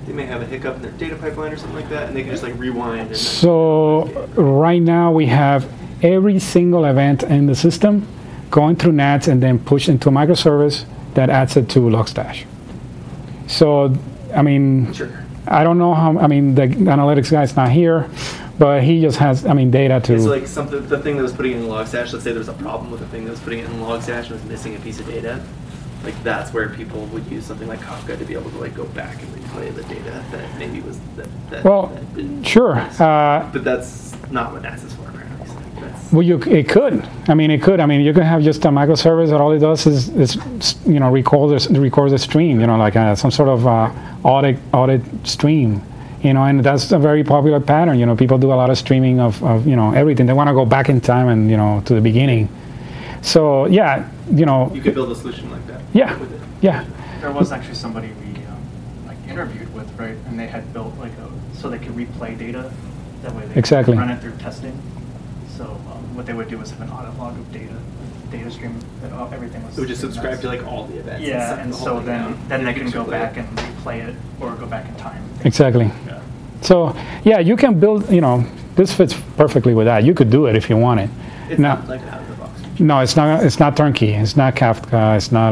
they may have a hiccup in their data pipeline or something like that, and they can just like rewind. And so right now we have every single event in the system going through NATS and then pushed into a microservice that adds it to Logstash. So, I mean, sure. I don't know how, I mean, the analytics guy's not here, but he just has, I mean, data to... It's like something, the thing that was putting it in Logstash, let's say there was a problem with the thing that was putting it in Logstash and was missing a piece of data. Like that's where people would use something like Kafka to be able to like go back and replay the data that maybe was sure. But that's not what NATS is for, apparently. So well, it could. I mean, it could. I mean, you can have just a microservice that all it does is you know, records the stream. You know, like some sort of audit stream. You know, and that's a very popular pattern. You know, people do a lot of streaming of you know, everything. They want to go back in time and, you know, to the beginning. So yeah, you know. You could build a solution like that. Yeah. With it. Yeah. There was actually somebody we like interviewed with, right? And they had built like so they could replay data That way they Exactly. can run it through testing. So what they would do is have an audit log of data stream that everything was. It would just subscribe to like all the events. Yeah, and the so whole thing then they down. can go back and replay it or go back in time. Exactly. Yeah. So yeah, you can build. This fits perfectly with that. You could do it if you wanted. It's not like out of the box. No, it's not. It's not turnkey. It's not Kafka. It's not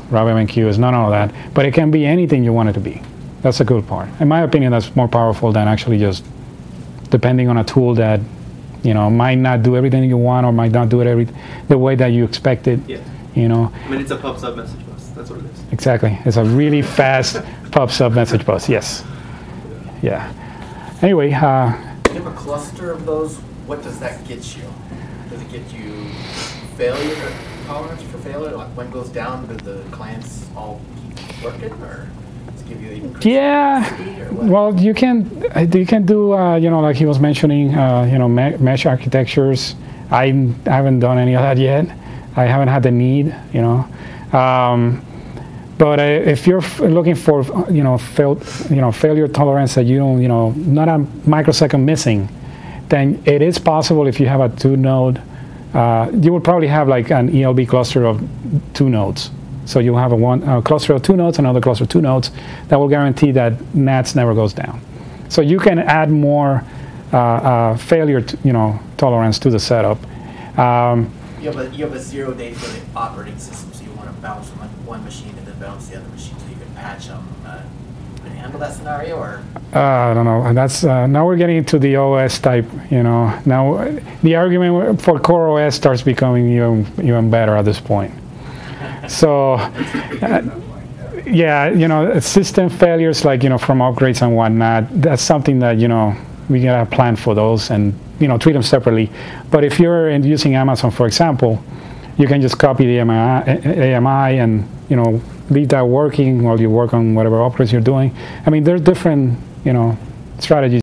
RabbitMQ. It's not all of that. But it can be anything you want it to be. That's a good part. In my opinion, that's more powerful than actually just depending on a tool that might not do everything you want or might not do it the way that you expect it. Yeah. I mean, it's a pub sub message bus. That's what it is. Exactly. It's a really fast pub sub message bus. Yes. Yeah. Anyway. You have a cluster of those. What does that get you? Does it get you failure tolerance for failure? Like when it goes down, do the clients all keep working, or does it give you increased capacity, or what? Well, you can do like he was mentioning, mesh architectures. I haven't done any of that yet. I haven't had the need, But if you're looking for failure tolerance that you don't not a microsecond missing, then it is possible if you have a 2-node. You will probably have like an ELB cluster of 2 nodes. So you'll have a cluster of 2 nodes, another cluster of 2 nodes that will guarantee that NATS never goes down. So you can add more failure tolerance to the setup. You have a 0-day for the operating system, so you want to bounce from one machine and then bounce the other machine, so you can patch them. Can you handle that scenario, or? I don't know. That's now we're getting into the OS type. Now the argument for core OS starts becoming even better at this point. So, yeah, system failures like from upgrades and whatnot. That's something that we gotta plan for those and treat them separately. But if you're using Amazon, for example, you can just copy the AMI and leave that working while you work on whatever upgrades you're doing. I mean, there's different strategies